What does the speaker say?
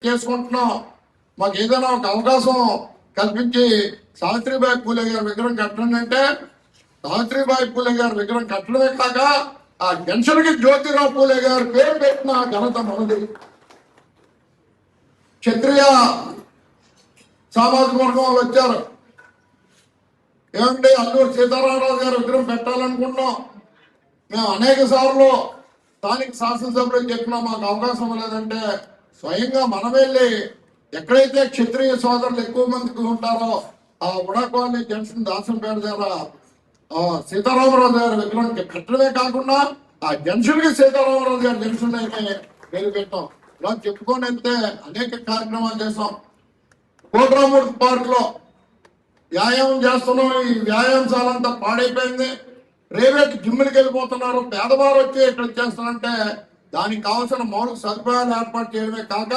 చేసుకుంటున్నాం. మాకు ఏదైనా ఒక అవకాశం కల్పించి సావిత్రిబాయి పూలే గారి విగ్రహం కట్టండి అంటే సావిత్రిబాయి పూలే గారి విగ్రహం కట్టడమే కాక ఆ జంక్షన్కి జ్యోతిరావు పూలే గారి పేరు పెట్టిన ఘనత మనది. క్షత్రియ సామాజిక వర్గం వాళ్ళు వచ్చారు. ఏమంటే అల్లూరు సీతారామరాజు గారి విగ్రహం పెట్టాలనుకున్నాం. మేము అనేక సార్లు స్థానిక శాసనసభ్యులు చెప్పినా మాకు అవకాశం లేదంటే స్వయంగా మనం వెళ్ళి ఎక్కడైతే క్షత్రియ సోదరులు ఎక్కువ మందికి ఉంటారో ఆ ఉడాకోని జంక్షన్ దాసంపేట దగ్గర సీతారామరాజు గారి విగ్రహం కట్టడమే కాకుండా ఆ జంక్షన్ కి సీతారామరాజు గారి జంక్షన్ అయితే పేరు పెట్టాం. ఇలా చెప్పుకొని వెళ్తే అనేక కార్యక్రమాలు చేసాం. కోట్రామూర్తి పార్క్ లో వ్యాయామం చేస్తున్నాం. ఈ వ్యాయామశాలంతా పాడైపోయింది. ప్రైవేట్ జిమ్లకి వెళ్ళిపోతున్నారు. పేదవారు వచ్చి ఇక్కడ చేస్తారంటే దానికి కావాల్సిన మౌలిక సదుపాయాలు ఏర్పాటు చేయడమే కాక